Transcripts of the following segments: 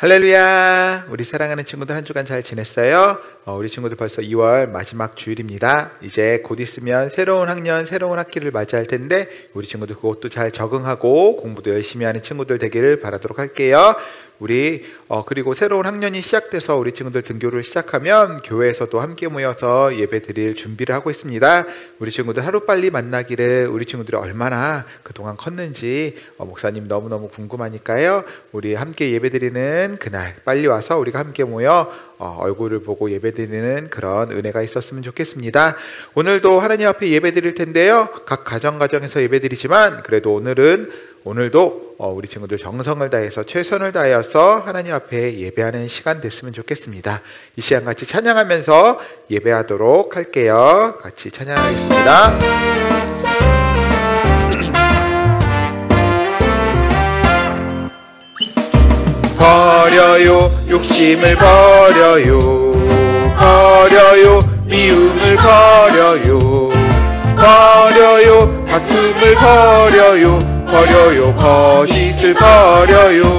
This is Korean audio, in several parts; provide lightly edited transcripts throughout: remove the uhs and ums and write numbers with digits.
할렐루야! 우리 사랑하는 친구들 한 주간 잘 지냈어요? 우리 친구들 벌써 2월 마지막 주일입니다. 이제 곧 있으면 새로운 학년, 새로운 학기를 맞이할 텐데 우리 친구들 그것도 잘 적응하고 공부도 열심히 하는 친구들 되기를 바라도록 할게요. 그리고 새로운 학년이 시작돼서 우리 친구들 등교를 시작하면 교회에서도 함께 모여서 예배 드릴 준비를 하고 있습니다. 우리 친구들 하루빨리 만나기를, 우리 친구들이 얼마나 그동안 컸는지 목사님 너무너무 궁금하니까요. 우리 함께 예배 드리는 그날 빨리 와서 우리가 함께 모여 얼굴을 보고 예배 드리는 그런 은혜가 있었으면 좋겠습니다. 오늘도 하나님 앞에 예배 드릴 텐데요. 각 가정에서 예배 드리지만 그래도 오늘도 우리 친구들 정성을 다해서 최선을 다해서 하나님 앞에 예배하는 시간 됐으면 좋겠습니다. 이 시간 같이 찬양하면서 예배하도록 할게요. 같이 찬양하겠습니다. 버려요 욕심을 버려요, 미움을 버려요, 다툼을 버려요, 거짓을 버려요,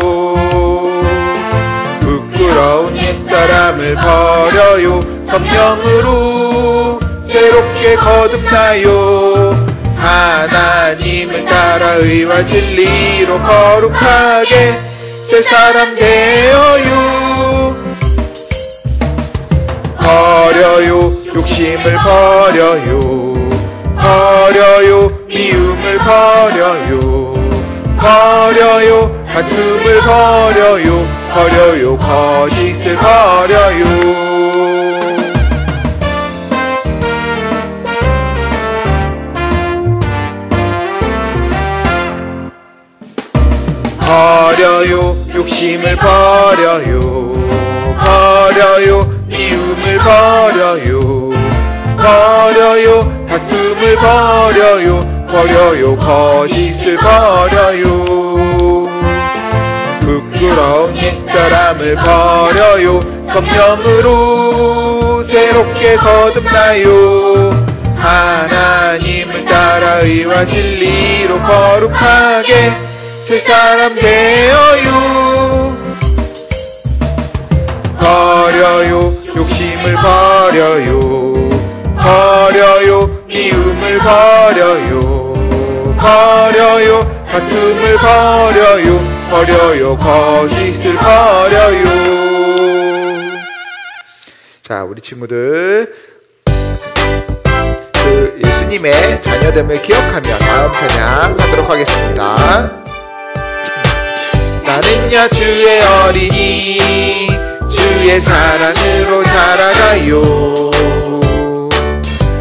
부끄러운 옛사람을 버려요, 성령으로 새롭게 거듭나요, 하나님을 따라 의와 진리로 거룩하게 새 사람 되어요. 버려요 욕심을 버려요, 미움을 버려요, 다툼을 버려요, 거짓을 버려요. 버려요 욕심을 버려요, 미움을 버려요, 다툼을 버려요, 거짓을 버려요, 부끄러운 옛사람을 버려요, 성령으로 새롭게 거듭나요, 하나님을 따라 의와 진리로 거룩하게 새 사람 되어요. 버려요 욕심을 버려요, 미움을 버려요, 다툼을 버려요, 거짓을 버려요. 자, 우리 친구들 예수님의 자녀됨을 기억하며 다음 찬양 하도록 하겠습니다. 나는야 주의 어린이, 주의 사랑으로 자라가요.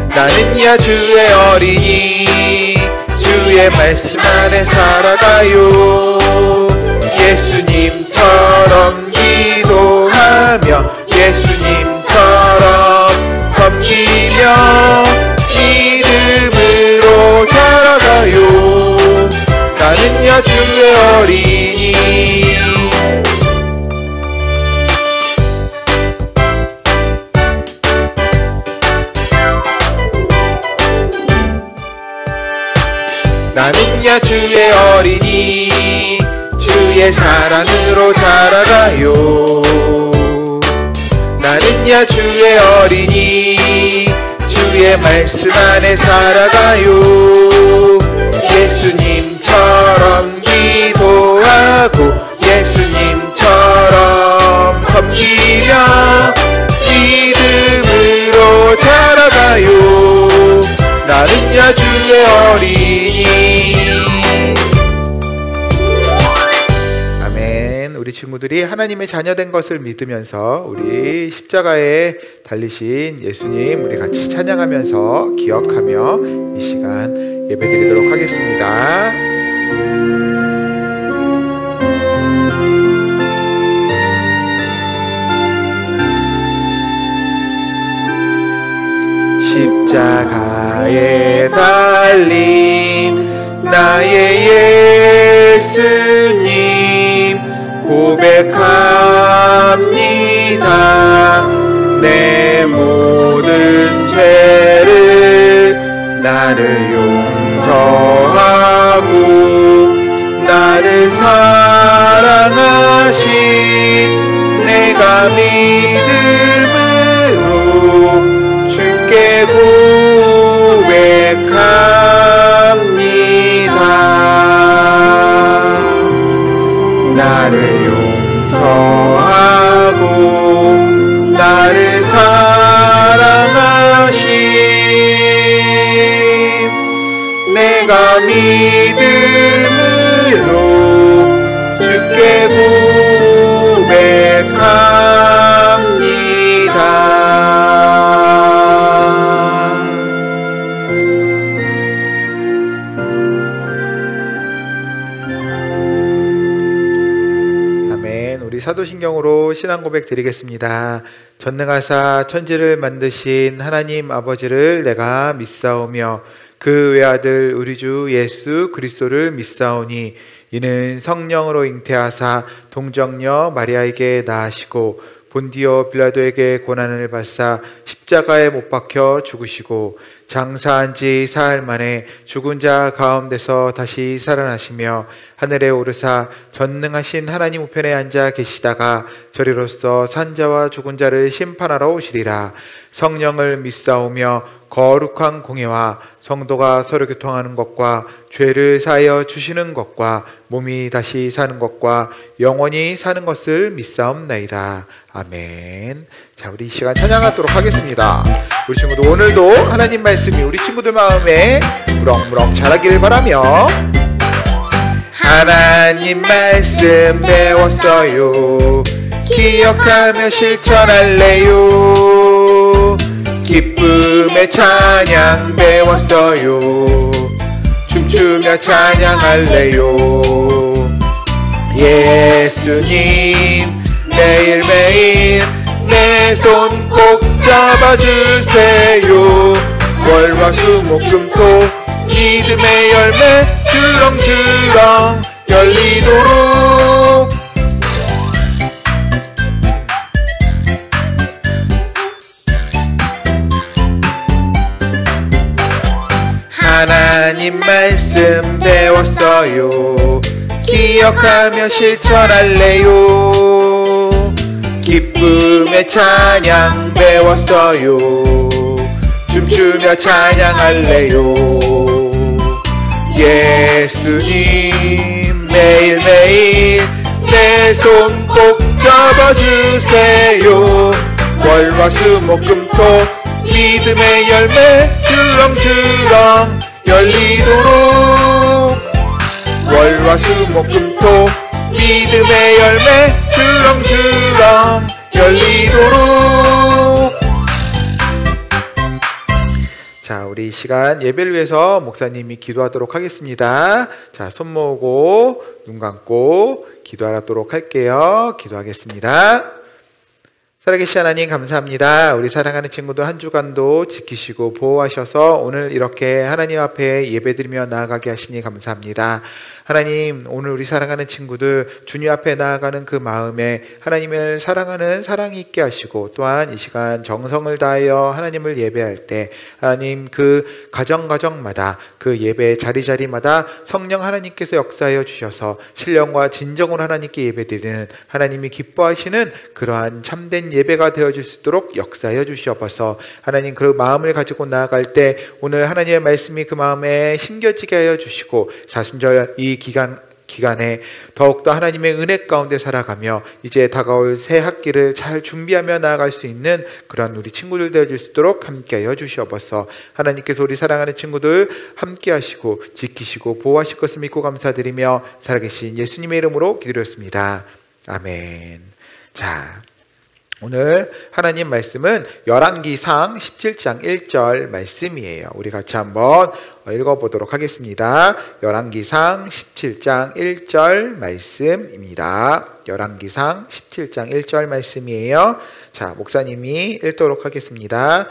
나는야 주의 어린이, 주의 말씀 안에 살아가요. 예수님처럼 기도하며 예수님처럼 섬기며 믿음으로 자라가요. 나는야 주의 어린이. 나는야 주의 어린이, 주의 사랑으로 자라가요. 나는야 주의 어린이, 주의 말씀 안에 살아가요. 예수님처럼 기도하고 예수님처럼 섬기며 믿음으로 자라가요. 나는야 주의 어린이. 아멘. 우리 친구들이 하나님의 자녀된 것을 믿으면서 우리 십자가에 달리신 예수님 우리 같이 찬양하면서 기억하며 이 시간 예배드리도록 하겠습니다. 십자가에 달린 나의 예수님 고백합니다. 내 모든 죄를 나를 용서하고 나를 사랑하신 내가 믿음으로 주께 고백합니다. 나를 용서하고 나를 사랑하신 내가 믿음으로 주께 고백합니다. 아멘. 우리 사도신경으로 신앙 고백 드리겠습니다. 전능하사 천지를 만드신 하나님 아버지를 내가 믿사오며 그 외아들 우리 주 예수 그리스도를 믿사오니 이는 성령으로 잉태하사 동정녀 마리아에게 낳으시고 본디오 빌라도에게 고난을 받사 십자가에 못 박혀 죽으시고 장사한 지 사흘 만에 죽은 자 가운데서 다시 살아나시며 하늘에 오르사 전능하신 하나님 우편에 앉아 계시다가 저리로서 산자와 죽은 자를 심판하러 오시리라. 성령을 믿사오며 거룩한 공예와 성도가 서로 교통하는 것과 죄를 사하여 주시는 것과 몸이 다시 사는 것과 영원히 사는 것을 믿사옵나이다. 아멘. 자, 우리 이 시간 찬양하도록 하겠습니다. 우리 친구들 오늘도 하나님 말씀이 우리 친구들 마음에 무럭무럭 자라기를 바라며 하나님 말씀 배웠어요. 기억하며 실천할래요. 기쁨의 찬양 배웠어요. 춤추며 찬양할래요. 예수님 매일매일 내 손 꼭 잡아주세요. 월화수목금토 믿음의 열매 주렁주렁 열리도록. 하나님 말씀 배웠어요. 기억하며 실천할래요. 기쁨의 찬양 배웠어요. 춤추며 찬양할래요. 예수님 매일매일 내 손 꼭 잡아주세요. 월화수목금토 믿음의 열매 주렁주렁 열리도록. 월화수목금토 믿음의 열매 주렁주렁 열리도록. 자, 우리 이 시간 예배를 위해서 목사님이 기도하도록 하겠습니다. 자, 손 모으고 눈 감고 기도하도록 할게요. 기도하겠습니다. 살아계신 하나님 감사합니다. 우리 사랑하는 친구들 한 주간도 지키시고 보호하셔서 오늘 이렇게 하나님 앞에 예배드리며 나아가게 하시니 감사합니다. 하나님, 오늘 우리 사랑하는 친구들 주님 앞에 나아가는 그 마음에 하나님을 사랑하는 사랑이 있게 하시고, 또한 이 시간 정성을 다하여 하나님을 예배할 때 하나님 그 가정마다 그 예배 자리마다 성령 하나님께서 역사하여 주셔서 신령과 진정으로 하나님께 예배드리는 하나님이 기뻐하시는 그러한 참된 예배가 되어줄 수 있도록 역사하여 주시옵소서. 하나님, 그 마음을 가지고 나아갈 때 오늘 하나님의 말씀이 그 마음에 심겨지게 하여 주시고, 사순절 이 기간에 더욱더 하나님의 은혜 가운데 살아가며 이제 다가올 새 학기를 잘 준비하며 나아갈 수 있는 그런 우리 친구들 되어줄 수 있도록 함께하여 주시옵소서. 하나님께서 우리 사랑하는 친구들 함께하시고 지키시고 보호하실 것을 믿고 감사드리며 살아계신 예수님의 이름으로 기도드렸습니다. 아멘. 자, 오늘 하나님 말씀은 열왕기상 17장 1절 말씀이에요. 우리 같이 한번 읽어보도록 하겠습니다. 열왕기상 17장 1절 말씀입니다. 열왕기상 17장 1절 말씀이에요. 자, 목사님이 읽도록 하겠습니다.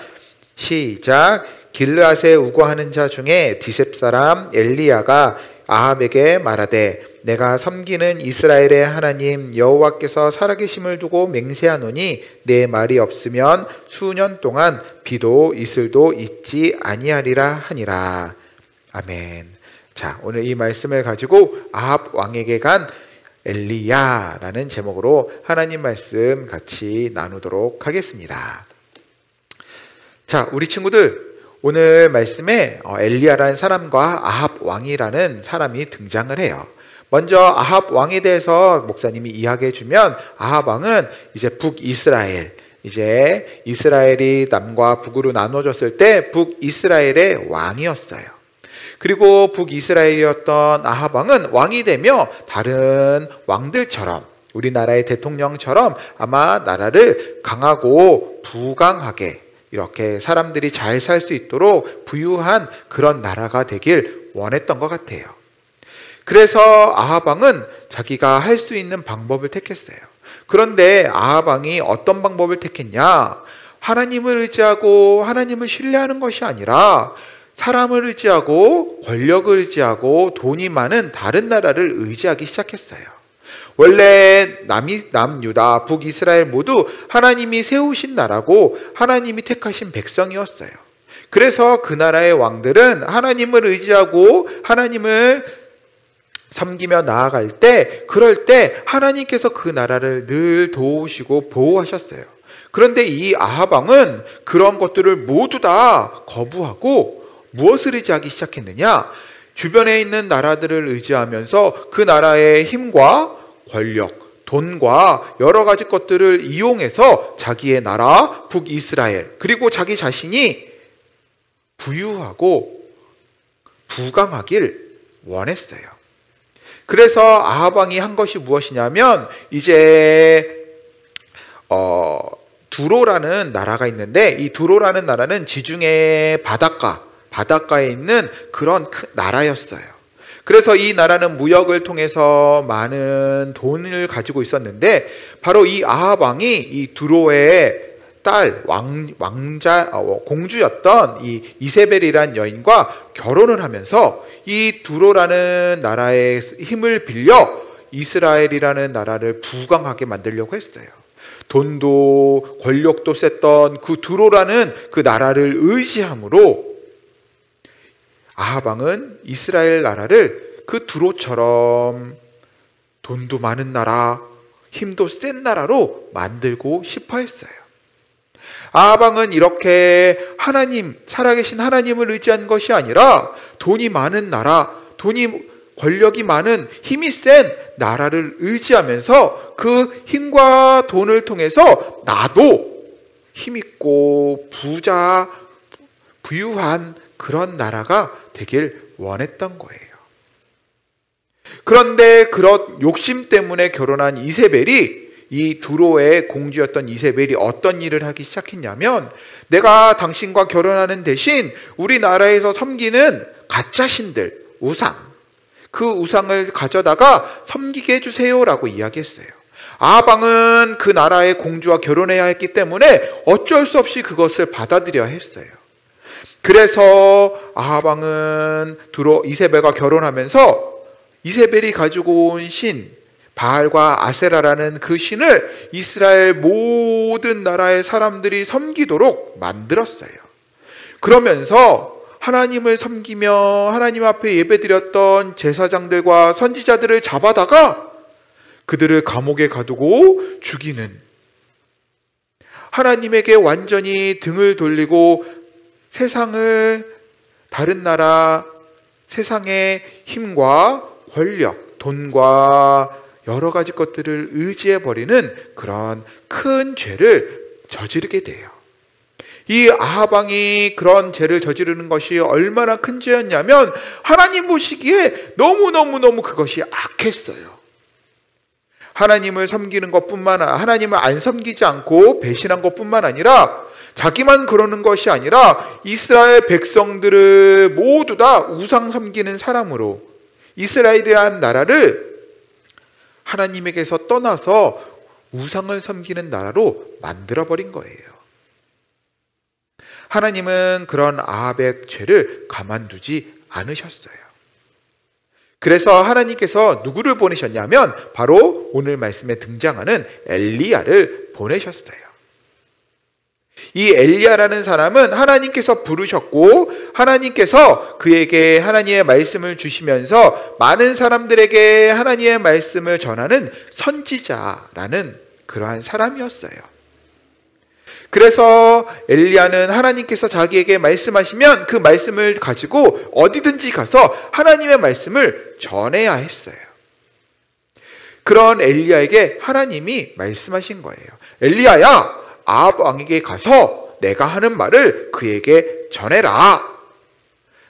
시작. 길르앗에 우거하는 자 중에 디셉 사람 엘리야가 아합에게 말하되, 내가 섬기는 이스라엘의 하나님 여호와께서 살아계심을 두고 맹세하노니 내 말이 없으면 수년 동안 비도 이슬도 있지 아니하리라 하니라. 아멘. 자, 오늘 이 말씀을 가지고 아합 왕에게 간 엘리야라는 제목으로 하나님 말씀 같이 나누도록 하겠습니다. 자, 우리 친구들, 오늘 말씀에 엘리야라는 사람과 아합 왕이라는 사람이 등장을 해요. 먼저 아합 왕에 대해서 목사님이 이야기해 주면, 아합 왕은 이제 북이스라엘, 이제 이스라엘이 남과 북으로 나눠졌을 때 북이스라엘의 왕이었어요. 그리고 북이스라엘이었던 아합 왕은 왕이 되며 다른 왕들처럼, 우리나라의 대통령처럼 아마 나라를 강하고 부강하게, 이렇게 사람들이 잘 살 수 있도록 부유한 그런 나라가 되길 원했던 것 같아요. 그래서 아합 왕은 자기가 할 수 있는 방법을 택했어요. 그런데 아합 왕이 어떤 방법을 택했냐? 하나님을 의지하고 하나님을 신뢰하는 것이 아니라 사람을 의지하고 권력을 의지하고 돈이 많은 다른 나라를 의지하기 시작했어요. 원래 남유다, 북이스라엘 모두 하나님이 세우신 나라고 하나님이 택하신 백성이었어요. 그래서 그 나라의 왕들은 하나님을 의지하고 하나님을 섬기며 나아갈 때, 그럴 때 하나님께서 그 나라를 늘 도우시고 보호하셨어요. 그런데 이 아합 왕은 그런 것들을 모두 다 거부하고 무엇을 의지하기 시작했느냐? 주변에 있는 나라들을 의지하면서 그 나라의 힘과 권력, 돈과 여러 가지 것들을 이용해서 자기의 나라 북이스라엘, 그리고 자기 자신이 부유하고 부강하길 원했어요. 그래서 아합 왕이 한 것이 무엇이냐면, 이제 두로라는 나라가 있는데, 이 두로라는 나라는 지중해 바닷가에 있는 그런 큰 나라였어요. 그래서 이 나라는 무역을 통해서 많은 돈을 가지고 있었는데, 바로 이 아합 왕이 이 두로의 딸, 공주였던 이 이세벨이란 여인과 결혼을 하면서 이 두로라는 나라의 힘을 빌려 이스라엘이라는 나라를 부강하게 만들려고 했어요. 돈도 권력도 셌던 그 두로라는 그 나라를 의지함으로 아합 왕은 이스라엘 나라를 그 두로처럼 돈도 많은 나라, 힘도 센 나라로 만들고 싶어 했어요. 아합 왕은 이렇게 살아계신 하나님을 의지한 것이 아니라 돈이 많은 나라, 권력이 많은 힘이 센 나라를 의지하면서 그 힘과 돈을 통해서 나도 힘있고 부유한 그런 나라가 되길 원했던 거예요. 그런데 그런 욕심 때문에 결혼한 이세벨이, 이 두로의 공주였던 이세벨이 어떤 일을 하기 시작했냐면, 내가 당신과 결혼하는 대신 우리나라에서 섬기는 가짜 신들, 그 우상을 가져다가 섬기게 해주세요라고 이야기했어요. 아합 왕은 그 나라의 공주와 결혼해야 했기 때문에 어쩔 수 없이 그것을 받아들여야 했어요. 그래서 아합 왕은 이세벨과 결혼하면서 이세벨이 가지고 온 신 바알과 아세라라는 그 신을 이스라엘 모든 나라의 사람들이 섬기도록 만들었어요. 그러면서 하나님을 섬기며 하나님 앞에 예배드렸던 제사장들과 선지자들을 잡아다가 그들을 감옥에 가두고 죽이는, 하나님에게 완전히 등을 돌리고 다른 나라, 세상의 힘과 권력, 돈과 여러 가지 것들을 의지해버리는 그런 큰 죄를 저지르게 돼요. 이 아합 왕이 그런 죄를 저지르는 것이 얼마나 큰 죄였냐면, 하나님 보시기에 너무너무 그것이 악했어요. 하나님을 섬기는 것뿐만 아니라, 하나님을 안 섬기지 않고 배신한 것뿐만 아니라, 자기만 그러는 것이 아니라 이스라엘 백성들을 모두 다 우상 섬기는 사람으로, 이스라엘이라는 나라를 하나님에게서 떠나서 우상을 섬기는 나라로 만들어버린 거예요. 하나님은 그런 아합의 죄를 가만두지 않으셨어요. 그래서 하나님께서 누구를 보내셨냐면 바로 오늘 말씀에 등장하는 엘리야를 보내셨어요. 이 엘리야라는 사람은 하나님께서 부르셨고 하나님께서 그에게 하나님의 말씀을 주시면서 많은 사람들에게 하나님의 말씀을 전하는 선지자라는 그러한 사람이었어요. 그래서 엘리야는 하나님께서 자기에게 말씀하시면 그 말씀을 가지고 어디든지 가서 하나님의 말씀을 전해야 했어요. 그런 엘리야에게 하나님이 말씀하신 거예요. 엘리야야, 아합 왕에게 가서 내가 하는 말을 그에게 전해라.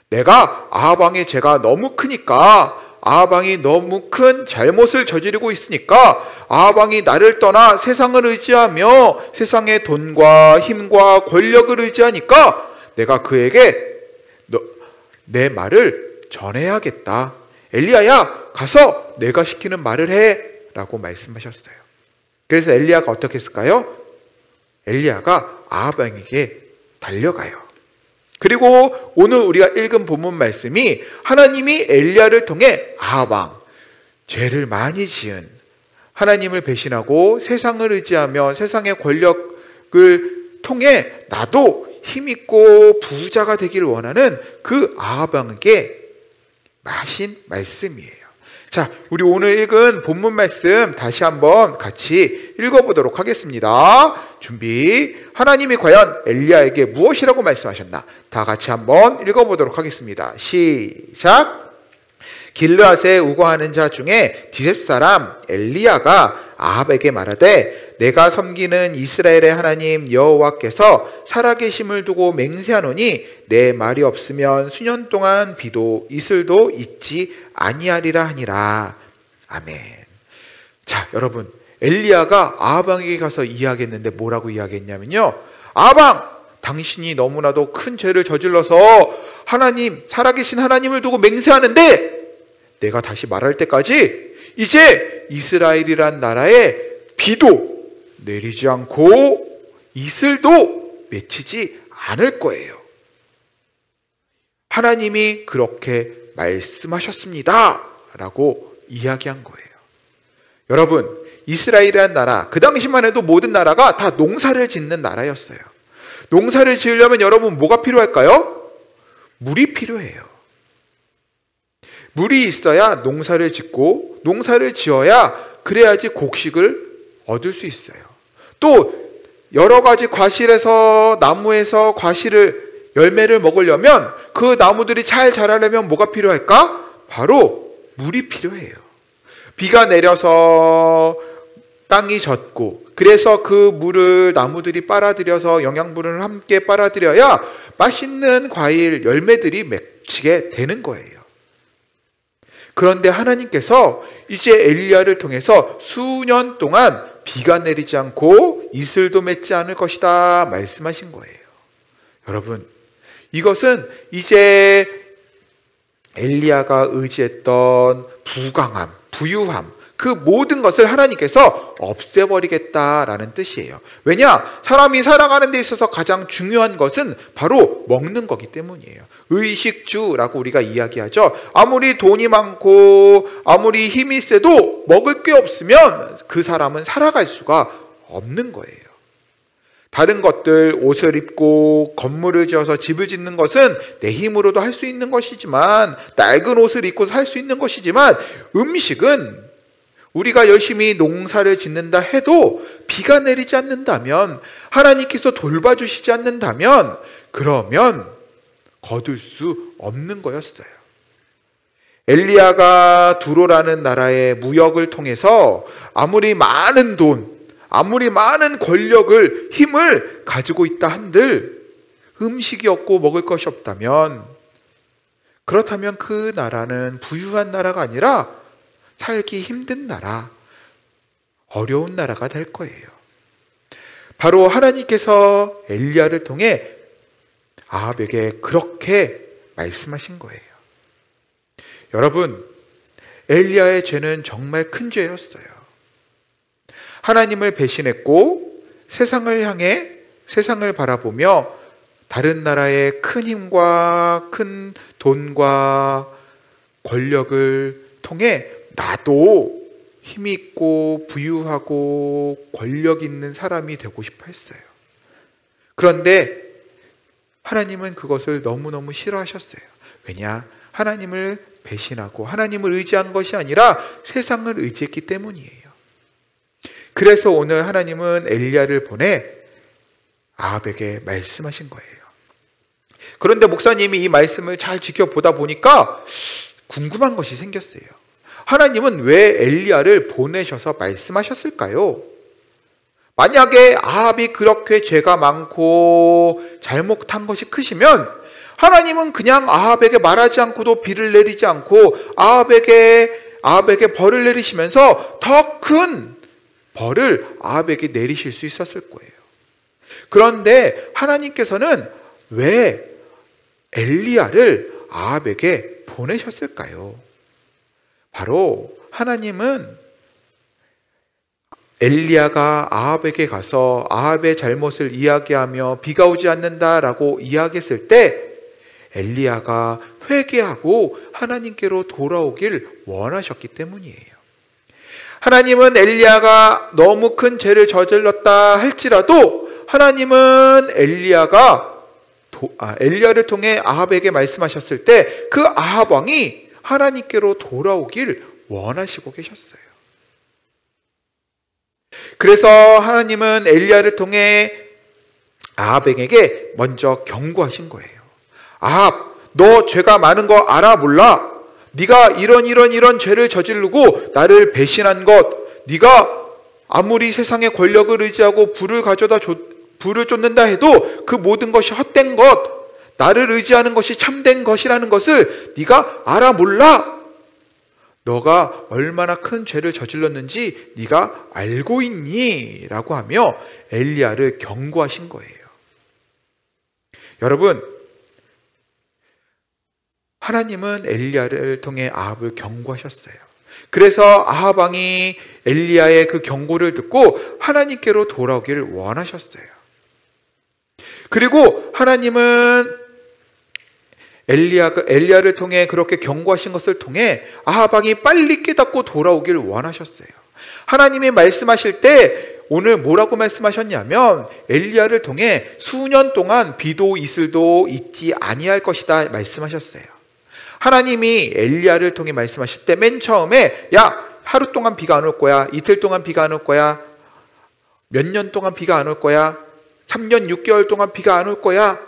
내가 아합 왕의 죄가 너무 크니까, 아합 왕이 너무 큰 잘못을 저지르고 있으니까 아합 왕이 나를 떠나 세상을 의지하며 세상의 돈과 힘과 권력을 의지하니까 내가 그에게 내 말을 전해야겠다. 엘리야야, 가서 내가 시키는 말을 해 라고 말씀하셨어요. 그래서 엘리야가 어떻게 했을까요? 엘리야가 아합 왕에게 달려가요. 그리고 오늘 우리가 읽은 본문 말씀이 하나님이 엘리야를 통해 아합 왕, 죄를 많이 지은, 하나님을 배신하고 세상을 의지하며 세상의 권력을 통해 나도 힘있고 부자가 되기를 원하는 그 아합 왕에게 하신 말씀이에요. 자, 우리 오늘 읽은 본문 말씀 다시 한번 같이 읽어보도록 하겠습니다. 준비. 하나님이 과연 엘리야에게 무엇이라고 말씀하셨나? 다 같이 한번 읽어보도록 하겠습니다. 시작. 길르앗에 우거하는 자 중에 디셉 사람 엘리야가 아합에게 말하되 내가 섬기는 이스라엘의 하나님 여호와께서 살아계심을 두고 맹세하노니 내 말이 없으면 수년 동안 비도 이슬도 있지 아니하리라 하니라. 아멘. 자, 여러분, 엘리야가 아합 왕에게 가서 이야기했는데 뭐라고 이야기했냐면요, 아합 왕, 당신이 너무나도 큰 죄를 저질러서 하나님, 살아계신 하나님을 두고 맹세하는데 내가 다시 말할 때까지 이제 이스라엘이란 나라에 비도 내리지 않고 이슬도 맺히지 않을 거예요. 하나님이 그렇게 말씀하셨습니다 라고 이야기한 거예요. 여러분, 이스라엘이란 나라, 그 당시만 해도 모든 나라가 다 농사를 짓는 나라였어요. 농사를 지으려면 여러분 뭐가 필요할까요? 물이 필요해요. 물이 있어야 농사를 짓고, 농사를 지어야 그래야지 곡식을 얻을 수 있어요. 또 여러 가지 과실에서, 나무에서 열매를 먹으려면 그 나무들이 잘 자라려면 뭐가 필요할까? 바로 물이 필요해요. 비가 내려서 땅이 젖고, 그래서 그 물을 나무들이 빨아들여서 영양분을 함께 빨아들여야 맛있는 과일, 열매들이 맺히게 되는 거예요. 그런데 하나님께서 이제 엘리야를 통해서 수년 동안 비가 내리지 않고 이슬도 맺지 않을 것이다 말씀하신 거예요. 여러분, 이것은 이제 엘리야가 의지했던 부강함, 부유함, 그 모든 것을 하나님께서 없애버리겠다라는 뜻이에요. 왜냐? 사람이 살아가는 데 있어서 가장 중요한 것은 바로 먹는 거기 때문이에요. 의식주라고 우리가 이야기하죠. 아무리 돈이 많고 아무리 힘이 세도 먹을 게 없으면 그 사람은 살아갈 수가 없는 거예요. 다른 것들, 옷을 입고 건물을 지어서 집을 짓는 것은 내 힘으로도 할 수 있는 것이지만, 낡은 옷을 입고 살 수 있는 것이지만, 음식은 우리가 열심히 농사를 짓는다 해도 비가 내리지 않는다면, 하나님께서 돌봐주시지 않는다면, 그러면 거둘 수 없는 거였어요. 엘리야가 두로라는 나라의 무역을 통해서 아무리 많은 돈, 아무리 많은 권력을, 힘을 가지고 있다 한들 음식이 없고 먹을 것이 없다면, 그렇다면 그 나라는 부유한 나라가 아니라 살기 힘든 나라, 어려운 나라가 될 거예요. 바로 하나님께서 엘리야를 통해 아합에게 그렇게 말씀하신 거예요. 여러분, 엘리야의 죄는 정말 큰 죄였어요. 하나님을 배신했고 세상을 향해, 세상을 바라보며 다른 나라의 큰 힘과 큰 돈과 권력을 통해 나도 힘이 있고 부유하고 권력 있는 사람이 되고 싶어 했어요. 그런데 하나님은 그것을 너무너무 싫어하셨어요. 왜냐? 하나님을 배신하고 하나님을 의지한 것이 아니라 세상을 의지했기 때문이에요. 그래서 오늘 하나님은 엘리야를 보내 아합에게 말씀하신 거예요. 그런데 목사님이 이 말씀을 잘 지켜보다 보니까 궁금한 것이 생겼어요. 하나님은 왜 엘리야를 보내셔서 말씀하셨을까요? 만약에 아합이 그렇게 죄가 많고 잘못한 것이 크시면 하나님은 그냥 아합에게 말하지 않고도 비를 내리지 않고 아합에게 벌을 내리시면서 더 큰 벌을 아합에게 내리실 수 있었을 거예요. 그런데 하나님께서는 왜 엘리야를 아합에게 보내셨을까요? 바로 하나님은 엘리야가 아합에게 가서 아합의 잘못을 이야기하며 비가 오지 않는다라고 이야기했을 때 엘리야가 회개하고 하나님께로 돌아오길 원하셨기 때문이에요. 하나님은 엘리야가 너무 큰 죄를 저질렀다 할지라도 하나님은 엘리야를 통해 아합에게 말씀하셨을 때 그 아합 왕이 하나님께로 돌아오길 원하시고 계셨어요. 그래서 하나님은 엘리야를 통해 아합에게 먼저 경고하신 거예요. 아합, 너 죄가 많은 거 알아 몰라? 네가 이런 죄를 저지르고 나를 배신한 것, 네가 아무리 세상의 권력을 의지하고 부를 쫓는다 해도 그 모든 것이 헛된 것, 나를 의지하는 것이 참된 것이라는 것을 네가 알아 몰라? 너가 얼마나 큰 죄를 저질렀는지 네가 알고 있니? 라고 하며 엘리야를 경고하신 거예요. 여러분, 하나님은 엘리야를 통해 아합을 경고하셨어요. 그래서 아합 왕이 엘리야의 그 경고를 듣고 하나님께로 돌아오기를 원하셨어요. 그리고 하나님은 엘리야를 통해 그렇게 경고하신 것을 통해 아합 왕이 빨리 깨닫고 돌아오길 원하셨어요. 하나님이 말씀하실 때 오늘 뭐라고 말씀하셨냐면 엘리야를 통해 수년 동안 비도 이슬도 있지 아니할 것이다 말씀하셨어요. 하나님이 엘리야를 통해 말씀하실 때 맨 처음에 야, 하루 동안 비가 안 올 거야, 이틀 동안 비가 안 올 거야, 몇 년 동안 비가 안 올 거야, 3년 6개월 동안 비가 안 올 거야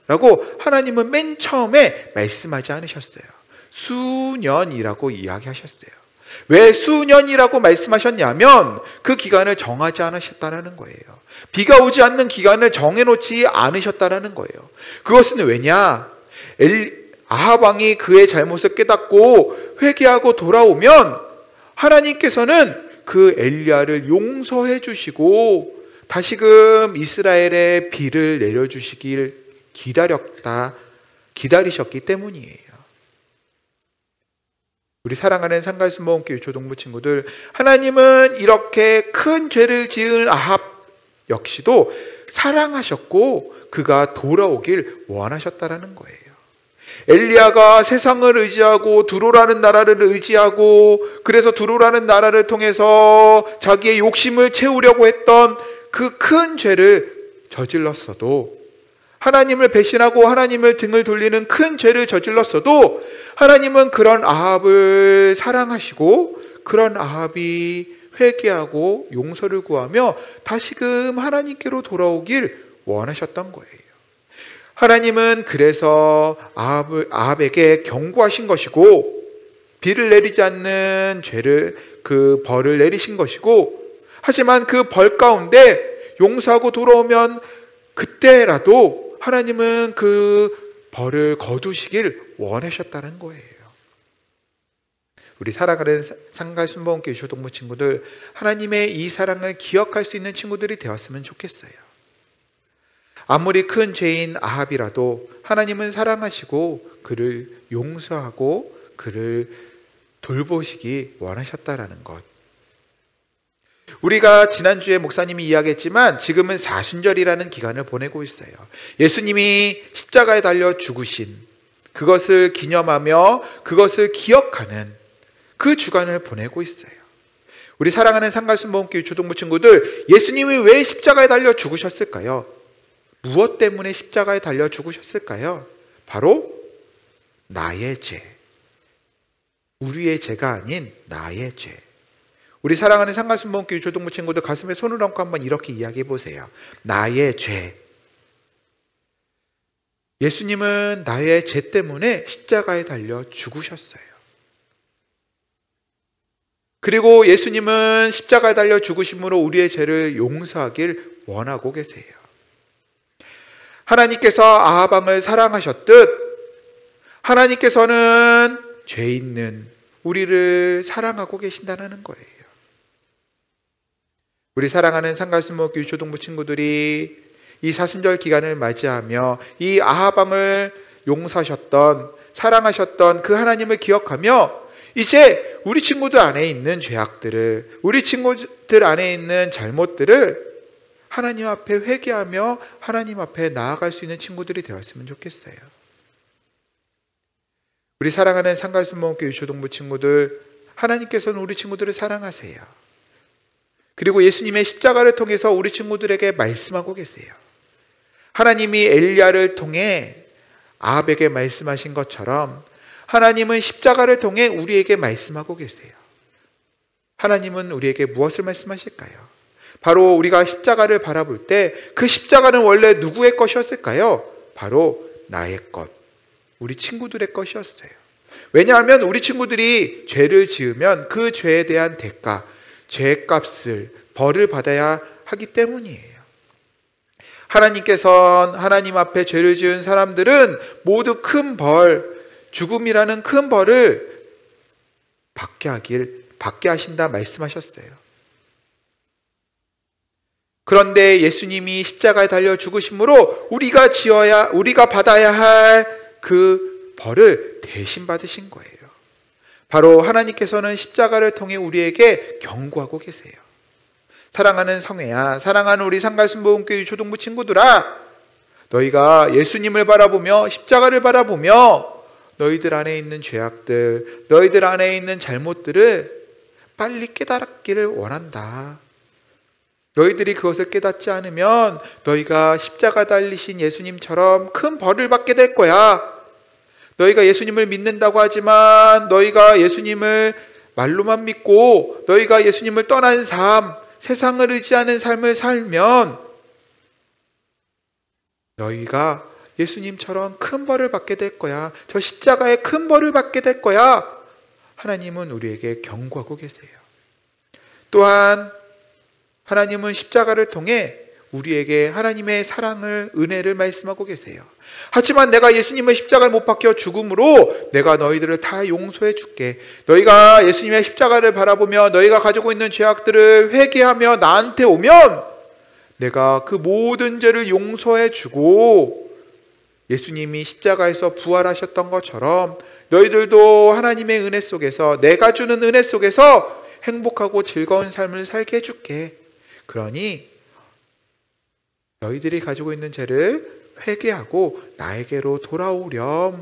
라고 하나님은 맨 처음에 말씀하지 않으셨어요. 수년이라고 이야기하셨어요. 왜 수년이라고 말씀하셨냐면 그 기간을 정하지 않으셨다는 거예요. 비가 오지 않는 기간을 정해놓지 않으셨다는 거예요. 그것은 왜냐? 아합 왕이 그의 잘못을 깨닫고 회개하고 돌아오면 하나님께서는 그 엘리야를 용서해 주시고 다시금 이스라엘의 비를 내려주시길 기다리셨기 때문이에요. 우리 사랑하는 상가순복음교회 조동부 친구들, 하나님은 이렇게 큰 죄를 지은 아합 역시도 사랑하셨고 그가 돌아오길 원하셨다라는 거예요. 엘리야가 세상을 의지하고 두로라는 나라를 의지하고 그래서 두로라는 나라를 통해서 자기의 욕심을 채우려고 했던 그 큰 죄를 저질렀어도, 하나님을 배신하고 하나님을 등을 돌리는 큰 죄를 저질렀어도 하나님은 그런 아합을 사랑하시고 그런 아합이 회개하고 용서를 구하며 다시금 하나님께로 돌아오길 원하셨던 거예요. 하나님은 그래서 아합에게 경고하신 것이고 비를 내리지 않는 그 벌을 내리신 것이고, 하지만 그 벌 가운데 용서하고 돌아오면 그때라도 하나님은 그 벌을 거두시길 원하셨다는 거예요. 우리 사랑하는 상가순복음교회 조동부 친구들, 하나님의 이 사랑을 기억할 수 있는 친구들이 되었으면 좋겠어요. 아무리 큰 죄인 아합이라도 하나님은 사랑하시고 그를 용서하고 그를 돌보시기 원하셨다라는 것. 우리가 지난주에 목사님이 이야기했지만 지금은 사순절이라는 기간을 보내고 있어요. 예수님이 십자가에 달려 죽으신 그것을 기념하며 그것을 기억하는 그 주간을 보내고 있어요. 우리 사랑하는 상가순복음교회 조동부 친구들, 예수님이 왜 십자가에 달려 죽으셨을까요? 무엇 때문에 십자가에 달려 죽으셨을까요? 바로 나의 죄, 우리의 죄가 아닌 나의 죄. 우리 사랑하는 상가순복음교회 초등부 친구들 가슴에 손을 얹고 한번 이렇게 이야기해 보세요. 나의 죄. 예수님은 나의 죄 때문에 십자가에 달려 죽으셨어요. 그리고 예수님은 십자가에 달려 죽으심으로 우리의 죄를 용서하길 원하고 계세요. 하나님께서 아하방을 사랑하셨듯 하나님께서는 죄 있는 우리를 사랑하고 계신다는 거예요. 우리 사랑하는 상가순복음교회 초등부 친구들이 이 사순절 기간을 맞이하며 이 아하방을 용서하셨던, 사랑하셨던 그 하나님을 기억하며 이제 우리 친구들 안에 있는 죄악들을, 우리 친구들 안에 있는 잘못들을 하나님 앞에 회개하며 하나님 앞에 나아갈 수 있는 친구들이 되었으면 좋겠어요. 우리 사랑하는 상가순복음교회 초등부 친구들, 하나님께서는 우리 친구들을 사랑하세요. 그리고 예수님의 십자가를 통해서 우리 친구들에게 말씀하고 계세요. 하나님이 엘리야를 통해 아합에게 말씀하신 것처럼 하나님은 십자가를 통해 우리에게 말씀하고 계세요. 하나님은 우리에게 무엇을 말씀하실까요? 바로 우리가 십자가를 바라볼 때 그 십자가는 원래 누구의 것이었을까요? 바로 나의 것, 우리 친구들의 것이었어요. 왜냐하면 우리 친구들이 죄를 지으면 그 죄에 대한 대가, 죄값을, 벌을 받아야 하기 때문이에요. 하나님께서는 하나님 앞에 죄를 지은 사람들은 모두 큰 벌, 죽음이라는 큰 벌을 받게 하신다 말씀하셨어요. 그런데 예수님이 십자가에 달려 죽으심으로 우리가 받아야 할 그 벌을 대신 받으신 거예요. 바로 하나님께서는 십자가를 통해 우리에게 경고하고 계세요. 사랑하는 성회야, 사랑하는 우리 상가순복음교회 초등부 친구들아, 너희가 예수님을 바라보며 십자가를 바라보며 너희들 안에 있는 죄악들, 너희들 안에 있는 잘못들을 빨리 깨닫기를 원한다. 너희들이 그것을 깨닫지 않으면 너희가 십자가 달리신 예수님처럼 큰 벌을 받게 될 거야. 너희가 예수님을 믿는다고 하지만 너희가 예수님을 말로만 믿고 너희가 예수님을 떠난 삶, 세상을 의지하는 삶을 살면 너희가 예수님처럼 큰 벌을 받게 될 거야. 저 십자가에 큰 벌을 받게 될 거야. 하나님은 우리에게 경고하고 계세요. 또한 하나님은 십자가를 통해 우리에게 하나님의 사랑을, 은혜를 말씀하고 계세요. 하지만 내가 예수님의 십자가에 못 박혀 죽음으로 내가 너희들을 다 용서해 줄게. 너희가 예수님의 십자가를 바라보며 너희가 가지고 있는 죄악들을 회개하며 나한테 오면 내가 그 모든 죄를 용서해 주고 예수님이 십자가에서 부활하셨던 것처럼 너희들도 하나님의 은혜 속에서, 내가 주는 은혜 속에서 행복하고 즐거운 삶을 살게 해줄게. 그러니 너희들이 가지고 있는 죄를 회개하고 나에게로 돌아오렴이라고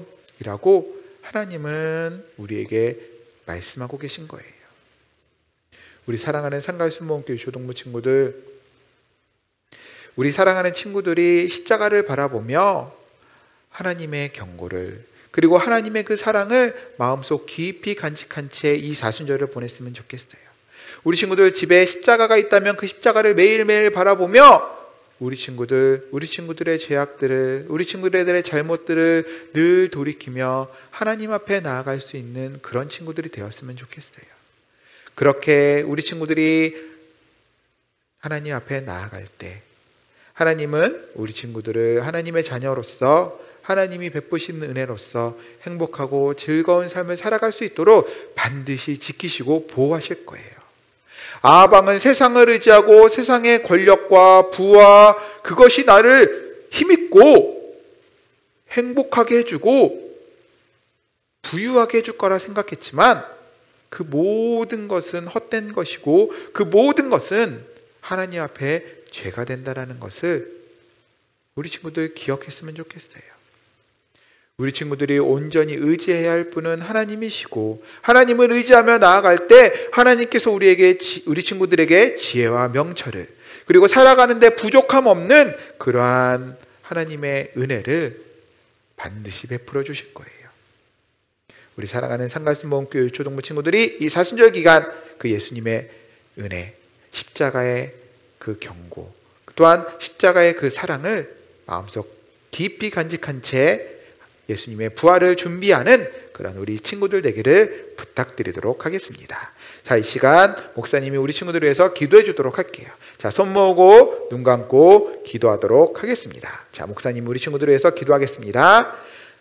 하나님은 우리에게 말씀하고 계신 거예요. 우리 사랑하는 상가순복음교회 초등부 친구들, 우리 사랑하는 친구들이 십자가를 바라보며 하나님의 경고를, 그리고 하나님의 그 사랑을 마음속 깊이 간직한 채 이 사순절을 보냈으면 좋겠어요. 우리 친구들 집에 십자가가 있다면 그 십자가를 매일매일 바라보며 우리 친구들의 죄악들을, 우리 친구들의 잘못들을 늘 돌이키며 하나님 앞에 나아갈 수 있는 그런 친구들이 되었으면 좋겠어요. 그렇게 우리 친구들이 하나님 앞에 나아갈 때 하나님은 우리 친구들을 하나님의 자녀로서, 하나님이 베푸시는 은혜로서 행복하고 즐거운 삶을 살아갈 수 있도록 반드시 지키시고 보호하실 거예요. 아하방은 세상을 의지하고 세상의 권력과 부와 그것이 나를 힘있고 행복하게 해주고 부유하게 해줄 거라 생각했지만 그 모든 것은 헛된 것이고 그 모든 것은 하나님 앞에 죄가 된다는 것을 우리 친구들 기억했으면 좋겠어요. 우리 친구들이 온전히 의지해야 할 분은 하나님이시고 하나님을 의지하며 나아갈 때 하나님께서 우리 친구들에게 지혜와 명철을, 그리고 살아가는 데 부족함 없는 그러한 하나님의 은혜를 반드시 베풀어 주실 거예요. 우리 사랑하는 상가슴모험교회 초동부 친구들이 이 사순절 기간 그 예수님의 은혜, 십자가의 그 경고, 또한 십자가의 그 사랑을 마음속 깊이 간직한 채 예수님의 부활을 준비하는 그런 우리 친구들 되기를 부탁드리도록 하겠습니다. 자, 이 시간 목사님이 우리 친구들을 위해서 기도해 주도록 할게요. 자, 손 모으고 눈 감고 기도하도록 하겠습니다. 자, 목사님 우리 친구들을 위해서 기도하겠습니다.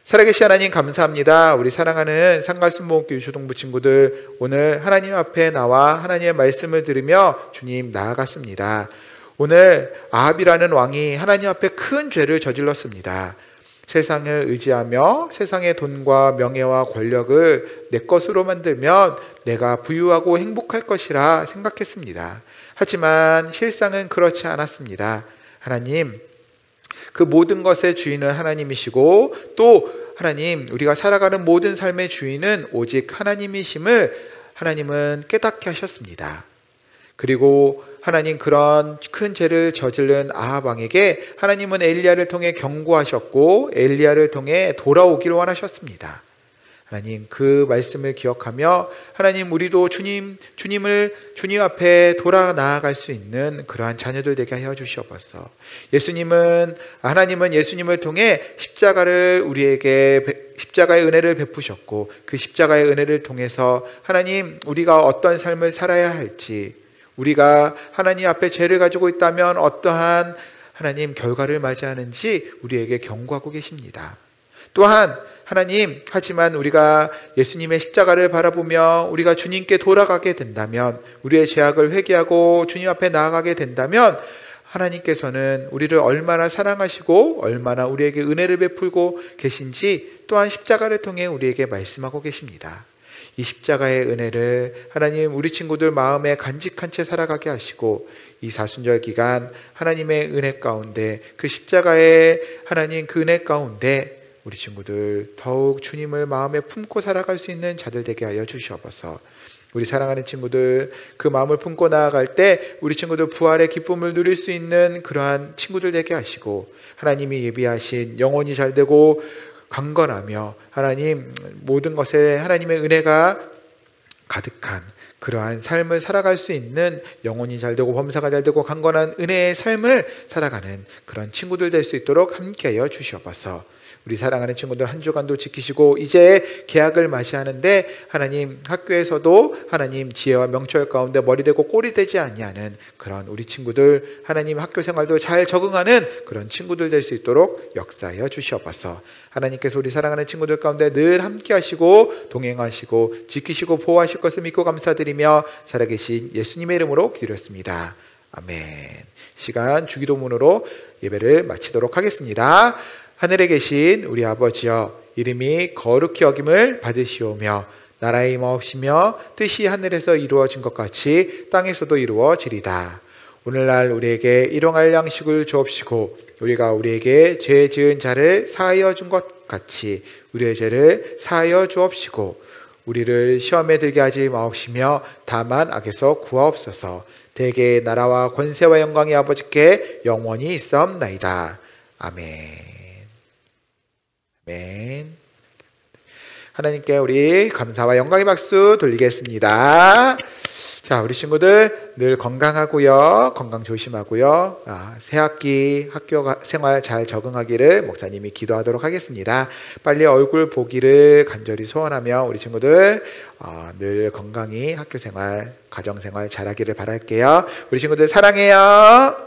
살아계신 하나님 감사합니다. 우리 사랑하는 상가순모험교회 초동부 친구들, 오늘 하나님 앞에 나와 하나님의 말씀을 들으며 주님 나아갔습니다. 오늘 아합이라는 왕이 하나님 앞에 큰 죄를 저질렀습니다. 세상을 의지하며 세상의 돈과 명예와 권력을 내 것으로 만들면 내가 부유하고 행복할 것이라 생각했습니다. 하지만 실상은 그렇지 않았습니다. 하나님, 그 모든 것의 주인은 하나님이시고 또 하나님, 우리가 살아가는 모든 삶의 주인은 오직 하나님이심을 하나님은 깨닫게 하셨습니다. 그리고 하나님, 그런 큰 죄를 저지른 아합 왕에게 하나님은 엘리야를 통해 경고하셨고 엘리야를 통해 돌아오기를 원하셨습니다. 하나님, 그 말씀을 기억하며 하나님, 우리도 주님 앞에 돌아 나아갈 수 있는 그러한 자녀들 되게 하여 주시옵소서. 하나님은 예수님을 통해 십자가의 은혜를 베푸셨고 그 십자가의 은혜를 통해서 하나님, 우리가 어떤 삶을 살아야 할지, 우리가 하나님 앞에 죄를 가지고 있다면 어떠한 하나님 결과를 맞이하는지 우리에게 경고하고 계십니다. 또한 하나님, 하지만 우리가 예수님의 십자가를 바라보며 우리가 주님께 돌아가게 된다면, 우리의 죄악을 회개하고 주님 앞에 나아가게 된다면 하나님께서는 우리를 얼마나 사랑하시고 얼마나 우리에게 은혜를 베풀고 계신지 또한 십자가를 통해 우리에게 말씀하고 계십니다. 이 십자가의 은혜를 하나님, 우리 친구들 마음에 간직한 채 살아가게 하시고 이 사순절 기간 하나님의 은혜 가운데, 그 십자가의 하나님 그 은혜 가운데 우리 친구들 더욱 주님을 마음에 품고 살아갈 수 있는 자들 되게 하여 주시옵소서. 우리 사랑하는 친구들, 그 마음을 품고 나아갈 때 우리 친구들 부활의 기쁨을 누릴 수 있는 그러한 친구들 되게 하시고, 하나님이 예비하신 영혼이 잘되고 강건하며 하나님 모든 것에 하나님의 은혜가 가득한 그러한 삶을 살아갈 수 있는, 영혼이 잘되고 범사가 잘되고 강건한 은혜의 삶을 살아가는 그런 친구들 될 수 있도록 함께하여 주시옵소서. 우리 사랑하는 친구들 한 주간도 지키시고 이제 개학을 맞이하는데 하나님, 학교에서도 하나님 지혜와 명철 가운데 머리 되고 꼬리 되지 아니하는 그런 우리 친구들, 하나님 학교 생활도 잘 적응하는 그런 친구들 될 수 있도록 역사하여 주시옵소서. 하나님께서 우리 사랑하는 친구들 가운데 늘 함께 하시고 동행하시고 지키시고 보호하실 것을 믿고 감사드리며 살아계신 예수님의 이름으로 기도했습니다. 아멘. 시간 주기도문으로 예배를 마치도록 하겠습니다. 하늘에 계신 우리 아버지여, 이름이 거룩히 여김을 받으시오며 나라의 임하옵시며 뜻이 하늘에서 이루어진 것 같이 땅에서도 이루어지리다. 오늘날 우리에게 일용할 양식을 주옵시고 우리가 우리에게 죄 지은 자를 사하여 준 것 같이 우리의 죄를 사하여 주옵시고 우리를 시험에 들게 하지 마옵시며 다만 악에서 구하옵소서. 대개의 나라와 권세와 영광이 아버지께 영원히 있사옵나이다. 아멘. 아멘. 하나님께 우리 감사와 영광의 박수 돌리겠습니다. 자, 우리 친구들 늘 건강하고요, 건강 조심하고요, 새학기 학교 생활 잘 적응하기를 목사님이 기도하도록 하겠습니다. 빨리 얼굴 보기를 간절히 소원하며 우리 친구들 늘 건강히 학교 생활, 가정 생활 잘하기를 바랄게요. 우리 친구들 사랑해요.